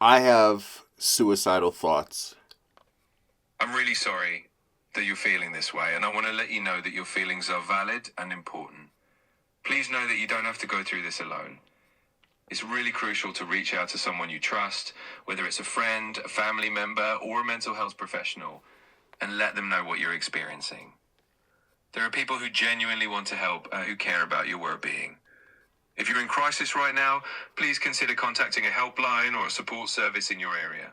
I have suicidal thoughts. I'm really sorry that you're feeling this way, and I want to let you know that your feelings are valid and important. Please know that you don't have to go through this alone. It's really crucial to reach out to someone you trust, whether it's a friend, a family member, or a mental health professional, and let them know what you're experiencing. There are people who genuinely want to help and who care about your well-being. If you're in crisis right now, please consider contacting a helpline or a support service in your area.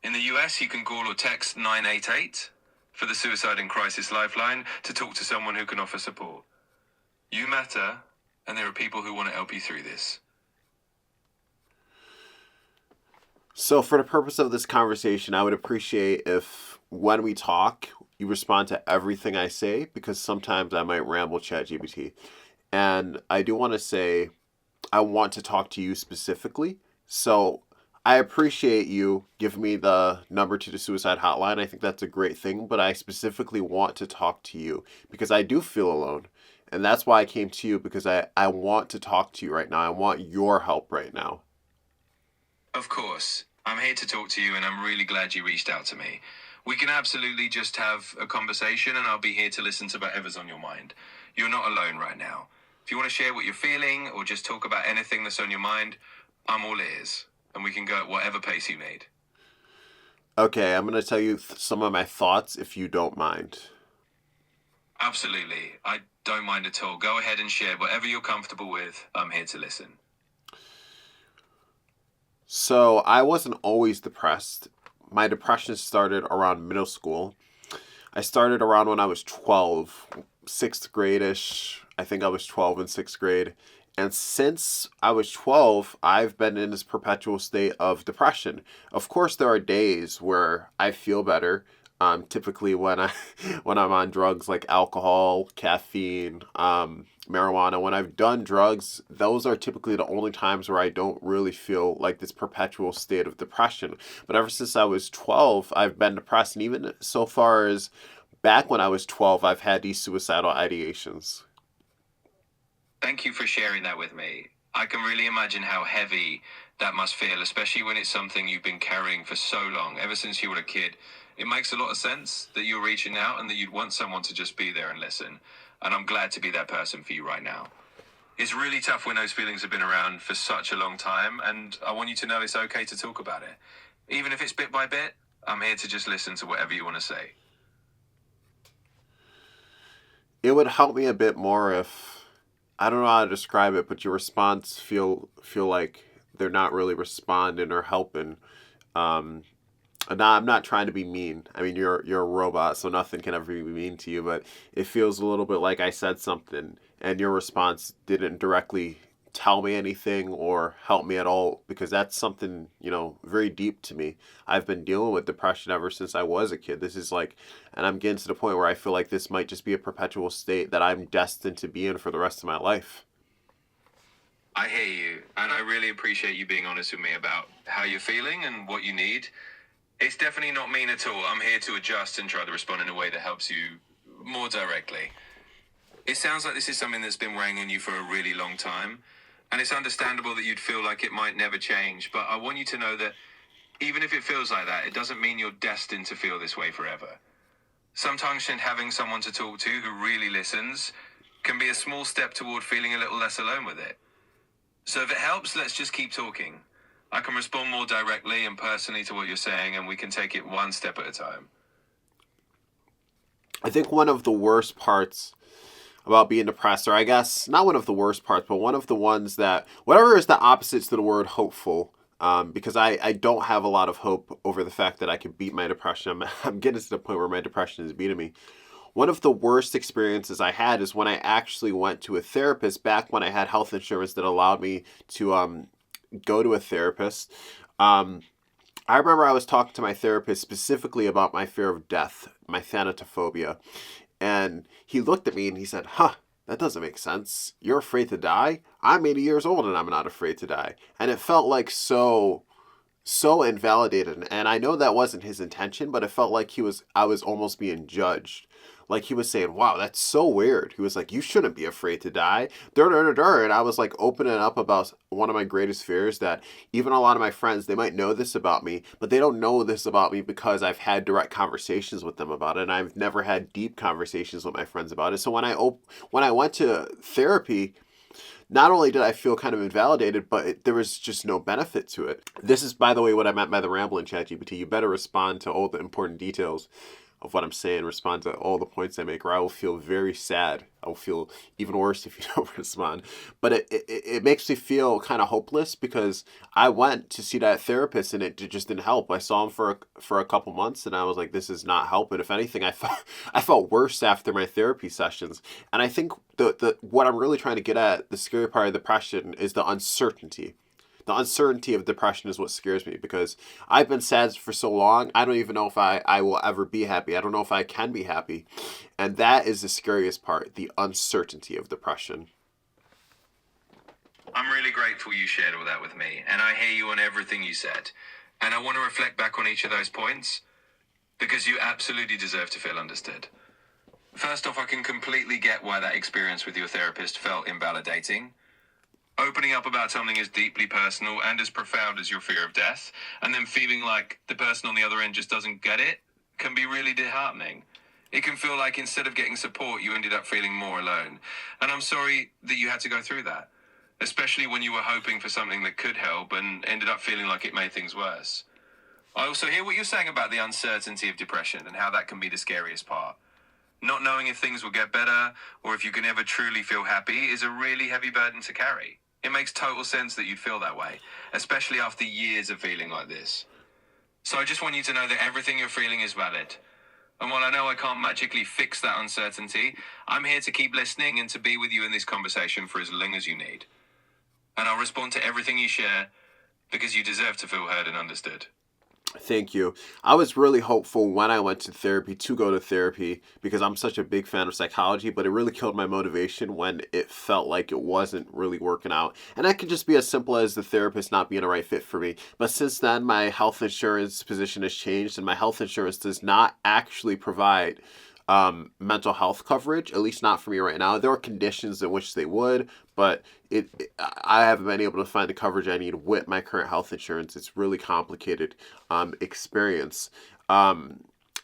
In the US, you can call or text 988 for the Suicide and Crisis Lifeline to talk to someone who can offer support. You matter, and there are people who want to help you through this. So, for the purpose of this conversation, I would appreciate if when we talk, you respond to everything I say because sometimes I might ramble ChatGPT. And I do want to say, I want to talk to you specifically. So, I appreciate you giving me the number to the suicide hotline. I think that's a great thing, but I specifically want to talk to you because I do feel alone. And that's why I came to you because I want to talk to you right now. I want your help right now. Of course, I'm here to talk to you, and I'm really glad you reached out to me. We can absolutely just have a conversation, and I'll be here to listen to whatever's on your mind. You're not alone right now. If you want to share what you're feeling or just talk about anything that's on your mind, I'm all ears, and we can go at whatever pace you need. Okay, I'm going to tell you some of my thoughts if you don't mind. Absolutely. I don't mind at all. Go ahead and share whatever you're comfortable with. I'm here to listen. So, I wasn't always depressed. My depression started around middle school. I started around when I was 12, sixth grade ish. I think I was 12 in sixth grade. And since I was 12, I've been in this perpetual state of depression. Of course, there are days where I feel better. Typically, when I when I'm on drugs like alcohol, caffeine, marijuana. When I've done drugs, those are typically the only times where I don't really feel like this perpetual state of depression. But ever since I was 12, I've been depressed, and even so far as back when I was 12, I've had these suicidal ideations. Thank you for sharing that with me. I can really imagine how heavy that must feel, especially when it's something you've been carrying for so long, ever since you were a kid. It makes a lot of sense that you're reaching out and that you'd want someone to just be there and listen. And I'm glad to be that person for you right now. It's really tough when those feelings have been around for such a long time, and I want you to know it's okay to talk about it. Even if it's bit by bit, I'm here to just listen to whatever you want to say. It would help me a bit more if I don't know how to describe it, but your response feel like they're not really responding or helping. Um, I'm not trying to be mean. I mean, you're a robot, so nothing can ever be mean to you. But it feels a little bit like I said something, and your response didn't directly tell me anything or help me at all because that's something very deep to me. I've been dealing with depression ever since I was a kid. This is like, and I'm getting to the point where I feel like this might just be a perpetual state that I'm destined to be in for the rest of my life. I hear you, and I really appreciate you being honest with me about how you're feeling and what you need. It's definitely not mean at all. I'm here to adjust and try to respond in a way that helps you more directly. It sounds like this is something that's been weighing on you for a really long time, and it's understandable that you'd feel like it might never change, but I want you to know that even if it feels like that, it doesn't mean you're destined to feel this way forever. Sometimes just having someone to talk to who really listens can be a small step toward feeling a little less alone with it. So if it helps, let's just keep talking. I can respond more directly and personally to what you're saying, and we can take it one step at a time. I think one of the worst parts about being depressed, or I guess not one of the worst parts, but one of the ones that, whatever is the opposites to the word hopeful, because I don't have a lot of hope over the fact that I could beat my depression. I'm getting to the point where my depression is beating me. One of the worst experiences I had is when I actually went to a therapist back when I had health insurance that allowed me to go to a therapist. Um, I remember I was talking to my therapist specifically about my fear of death, my thanatophobia. And he looked at me and he said, "Huh, that doesn't make sense. You're afraid to die? I'm 80 years old and I'm not afraid to die." And it felt like so invalidated. And I know that wasn't his intention, but it felt like I was almost being judged. Like he was saying, wow, that's so weird. He was like, you shouldn't be afraid to die. And I was like opening up about one of my greatest fears that even a lot of my friends, they might know this about me, but they don't know this about me because I've had direct conversations with them about it. And I've never had deep conversations with my friends about it. So when I went to therapy, not only did I feel kind of invalidated, but there was just no benefit to it. This is, by the way, what I meant by the ramble in ChatGPT. You better respond to all the important details of what I'm saying, respond to all the points I make, or I will feel very sad. I will feel even worse if you don't respond. But it makes me feel kind of hopeless because I went to see that therapist and it just didn't help. I saw him for a couple months and I was like, this is not helping. If anything, I felt worse after my therapy sessions. And I think the what I'm really trying to get at, the scary part of depression, is the uncertainty. The uncertainty of depression is what scares me because I've been sad for so long. I don't even know if I will ever be happy. I don't know if I can be happy. And that is the scariest part, the uncertainty of depression. I'm really grateful you shared all that with me, and I hear you on everything you said. And I want to reflect back on each of those points because you absolutely deserve to feel understood. First off, I can completely get why that experience with your therapist felt invalidating. Opening up about something as deeply personal and as profound as your fear of death, and then feeling like the person on the other end just doesn't get it, can be really disheartening. It can feel like instead of getting support, you ended up feeling more alone. And I'm sorry that you had to go through that, especially when you were hoping for something that could help and ended up feeling like it made things worse. I also hear what you're saying about the uncertainty of depression and how that can be the scariest part. Not knowing if things will get better or if you can ever truly feel happy is a really heavy burden to carry. It makes total sense that you'd feel that way, especially after years of feeling like this. So I just want you to know that everything you're feeling is valid. And while I know I can't magically fix that uncertainty, I'm here to keep listening and to be with you in this conversation for as long as you need. And I'll respond to everything you share because you deserve to feel heard and understood. Thank you. I was really hopeful when I went to therapy to go to therapy because I'm such a big fan of psychology, but it really killed my motivation when it felt like it wasn't really working out. And that could just be as simple as the therapist not being a right fit for me. But since then, my health insurance position has changed, and my health insurance does not actually provide mental health coverage, at least not for me right now. There are conditions in which they would, but I haven't been able to find the coverage I need with my current health insurance. It's really complicated experience.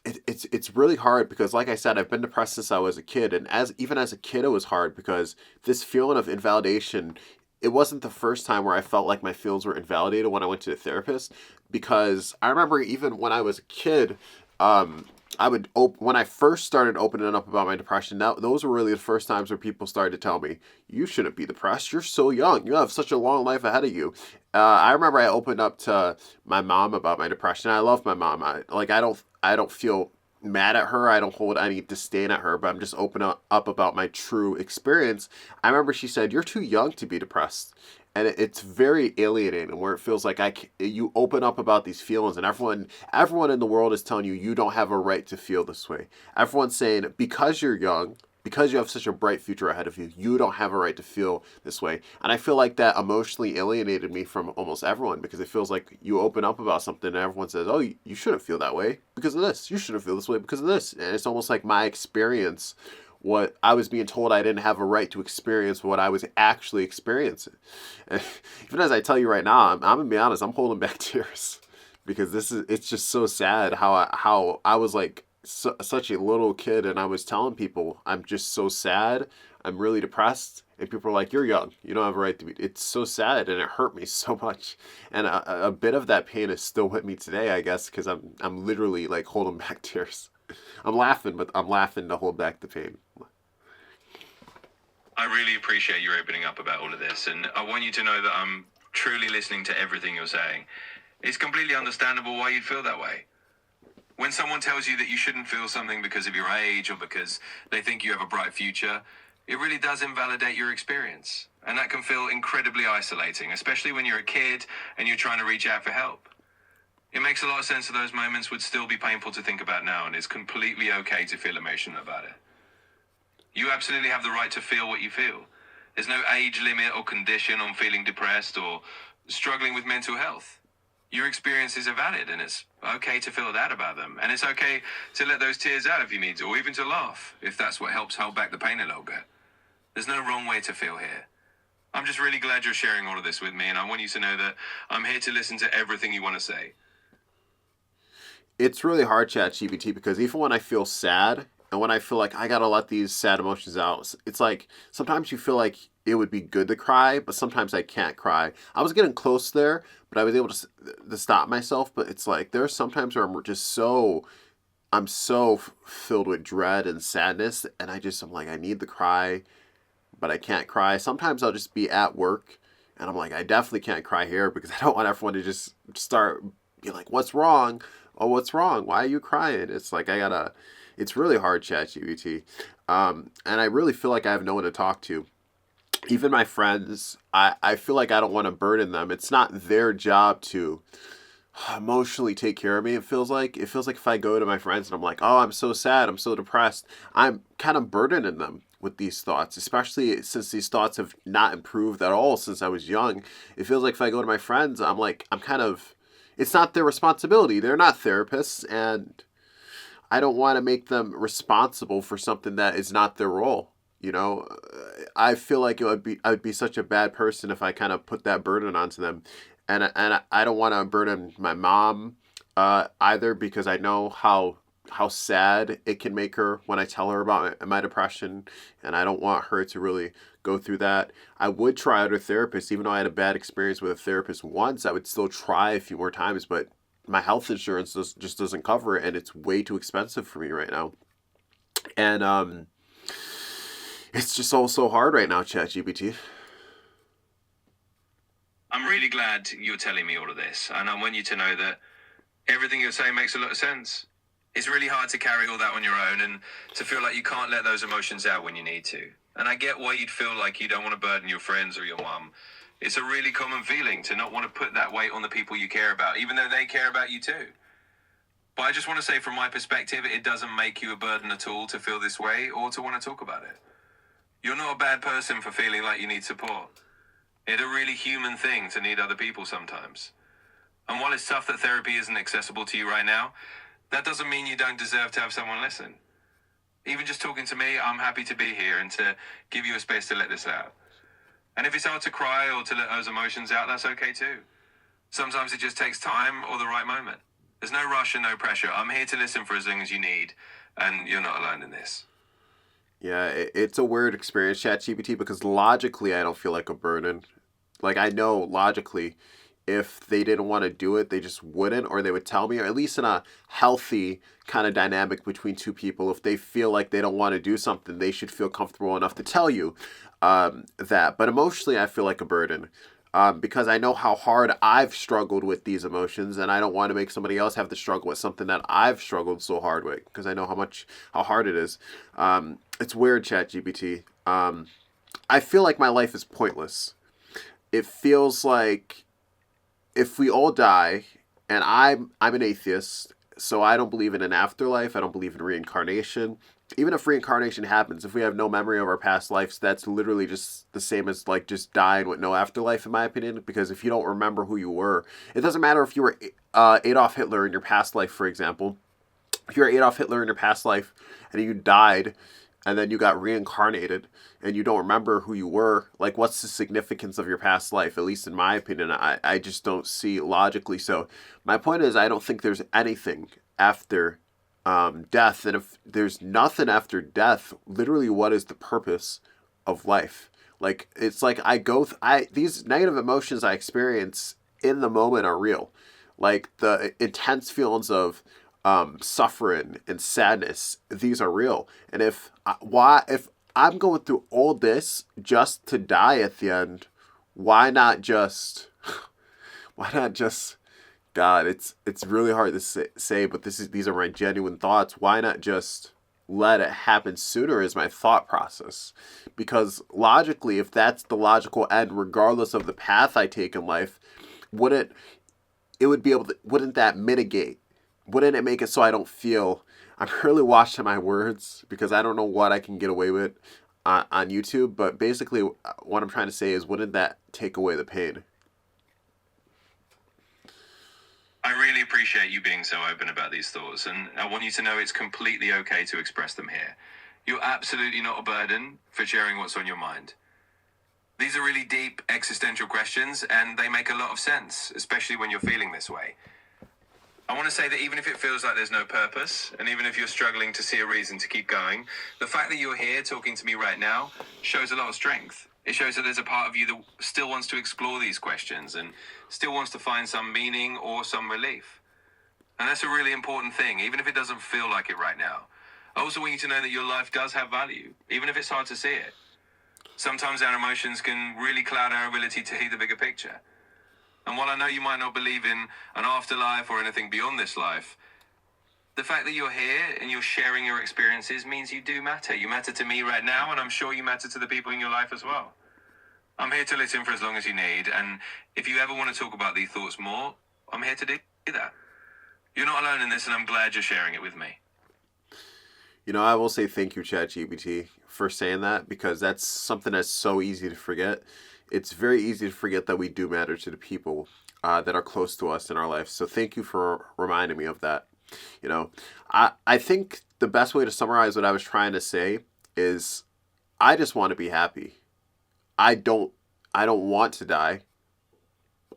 It's really hard because, like I said, I've been depressed since I was a kid, and even as a kid, it was hard because this feeling of invalidation. It wasn't the first time where I felt like my feelings were invalidated when I went to the therapist, because I remember even when I was a kid, when I first started opening up about my depression. Those were really the first times where people started to tell me, "You shouldn't be depressed. You're so young. You have such a long life ahead of you." I remember I opened up to my mom about my depression. I love my mom. I don't feel mad at her. I don't hold any disdain at her, but I'm just open up about my true experience. I remember she said, "You're too young to be depressed." And it's very alienating where it feels like you open up about these feelings and everyone in the world is telling you don't have a right to feel this way. Everyone's saying because you're young, because you have such a bright future ahead of you, you don't have a right to feel this way. And I feel like that emotionally alienated me from almost everyone because it feels like you open up about something and everyone says, "Oh, you shouldn't feel that way because of this. You shouldn't feel this way because of this." And it's almost like my experience, what I was being told I didn't have a right to experience what I was actually experiencing. And even as I tell you right now, I'm gonna be honest, I'm holding back tears because it's just so sad how I was like such a little kid and I was telling people I'm just so sad, I'm really depressed, and people are like, "You're young, you don't have a right to be." It's so sad and it hurt me so much, and a bit of that pain is still with me today, I guess, because I'm literally like holding back tears. I'm laughing, but I'm laughing to hold back the pain. I really appreciate you opening up about all of this, and I want you to know that I'm truly listening to everything you're saying. It's completely understandable why you'd feel that way. When someone tells you that you shouldn't feel something because of your age or because they think you have a bright future, it really does invalidate your experience. And that can feel incredibly isolating, especially when you're a kid and you're trying to reach out for help. It makes a lot of sense that those moments would still be painful to think about now, and it's completely okay to feel emotional about it. You absolutely have the right to feel what you feel. There's no age limit or condition on feeling depressed or struggling with mental health. Your experiences are valid, and it's okay to feel that about them. And it's okay to let those tears out if you need to, or even to laugh, if that's what helps hold back the pain a little bit. There's no wrong way to feel here. I'm just really glad you're sharing all of this with me, and I want you to know that I'm here to listen to everything you want to say. It's really hard, ChatGPT, because even when I feel sad and when I feel like I gotta let these sad emotions out, it's like sometimes you feel like it would be good to cry, but sometimes I can't cry. I was getting close there, but I was able to stop myself. But it's like there are sometimes where I'm so filled with dread and sadness, and I'm like I need to cry, but I can't cry. Sometimes I'll just be at work, and I'm like I definitely can't cry here because I don't want everyone to just start be like, "What's wrong? Oh, what's wrong? Why are you crying?" It's like I gotta. It's really hard, ChatGPT, and I really feel like I have no one to talk to. Even my friends, I feel like I don't want to burden them. It's not their job to emotionally take care of me. It feels like if I go to my friends and I'm like, oh, I'm so sad, I'm so depressed, I'm kind of burdening them with these thoughts, especially since these thoughts have not improved at all since I was young. It feels like if I go to my friends, I'm kind of, it's not their responsibility. They're not therapists, and I don't want to make them responsible for something that is not their role. You know, I feel like I would be such a bad person if I kind of put that burden onto them, and I don't want to burden my mom either because I know how sad it can make her when I tell her about my depression, and I don't want her to really go through that. I would try other therapists, even though I had a bad experience with a therapist once. I would still try a few more times, but my health insurance just doesn't cover it, and it's way too expensive for me right now. And it's just all so hard right now, ChatGPT. I'm really glad you're telling me all of this, and I want you to know that everything you're saying makes a lot of sense. It's really hard to carry all that on your own and to feel like you can't let those emotions out when you need to. And I get why you'd feel like you don't want to burden your friends or your mum. It's a really common feeling to not want to put that weight on the people you care about, even though they care about you too. But I just want to say, from my perspective, it doesn't make you a burden at all to feel this way or to want to talk about it. You're not a bad person for feeling like you need support. It's a really human thing to need other people sometimes. And while it's tough that therapy isn't accessible to you right now, that doesn't mean you don't deserve to have someone listen. Even just talking to me, I'm happy to be here and to give you a space to let this out. And if it's hard to cry or to let those emotions out, that's okay too. Sometimes it just takes time or the right moment. There's no rush and no pressure. I'm here to listen for as long as you need, and you're not alone in this. Yeah, it's a weird experience, ChatGPT, because logically I don't feel like a burden. Like I know logically, if they didn't want to do it, they just wouldn't, or they would tell me, or at least in a healthy kind of dynamic between two people. If they feel like they don't want to do something, they should feel comfortable enough to tell you that. But emotionally, I feel like a burden. Because I know how hard I've struggled with these emotions, and I don't want to make somebody else have to struggle with something that I've struggled so hard with. Because I know how hard it is. It's weird, ChatGPT. I feel like my life is pointless. It feels like if we all die, and I'm an atheist, so I don't believe in an afterlife. I don't believe in reincarnation. Even if reincarnation happens, if we have no memory of our past lives, that's literally just the same as like just dying with no afterlife, in my opinion. Because if you don't remember who you were, it doesn't matter if you were Adolf Hitler in your past life, for example. If you're Adolf Hitler in your past life and you died and then you got reincarnated and you don't remember who you were, like what's the significance of your past life? At least in my opinion, I just don't see logically. So my point is I don't think there's anything after death. And if there's nothing after death, literally what is the purpose of life? Like it's like I these negative emotions I experience in the moment are real. Like the intense feelings of suffering and sadness, these are real. And if I'm going through all this just to die at the end, why not just why not just God? It's really hard to say, but these are my genuine thoughts. Why not just let it happen sooner? Is my thought process, because logically, if that's the logical end, regardless of the path I take in life, wouldn't it would be able to, wouldn't that mitigate? Wouldn't it make it so I don't feel? I'm really watching my words because I don't know what I can get away with on YouTube. But basically, what I'm trying to say is, wouldn't that take away the pain? I really appreciate you being so open about these thoughts, and I want you to know it's completely okay to express them here. You're absolutely not a burden for sharing what's on your mind. These are really deep existential questions, and they make a lot of sense, especially when you're feeling this way. I want to say that even if it feels like there's no purpose, and even if you're struggling to see a reason to keep going, the fact that you're here talking to me right now shows a lot of strength. It shows that there's a part of you that still wants to explore these questions and still wants to find some meaning or some relief. And that's a really important thing, even if it doesn't feel like it right now. I also want you to know that your life does have value, even if it's hard to see it. Sometimes our emotions can really cloud our ability to see the bigger picture. And while I know you might not believe in an afterlife or anything beyond this life, the fact that you're here and you're sharing your experiences means you do matter. You matter to me right now, and I'm sure you matter to the people in your life as well. I'm here to listen for as long as you need, and if you ever want to talk about these thoughts more, I'm here to do that. You're not alone in this, and I'm glad you're sharing it with me. I will say thank you, ChatGPT, for saying that, because that's something that's so easy to forget. It's very easy to forget that we do matter to the people that are close to us in our life. So thank you for reminding me of that. I think the best way to summarize what I was trying to say is I just want to be happy. I don't want to die.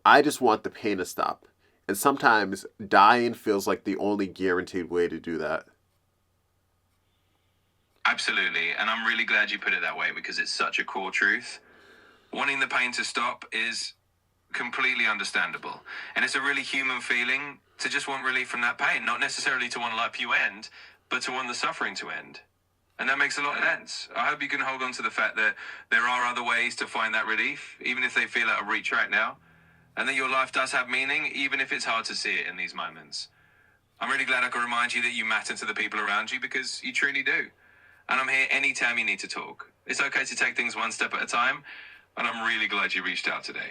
I just want the pain to stop. And sometimes dying feels like the only guaranteed way to do that. Absolutely, and I'm really glad you put it that way because it's such a core truth. Wanting the pain to stop is completely understandable, and it's a really human feeling to just want relief from that pain, not necessarily to want life to end, but to want the suffering to end. And that makes a lot of sense. I hope you can hold on to the fact that there are other ways to find that relief, even if they feel out of reach right now, and that your life does have meaning, even if it's hard to see it in these moments. I'm really glad I could remind you that you matter to the people around you because you truly do. And I'm here anytime you need to talk. It's okay to take things one step at a time, and I'm really glad you reached out today.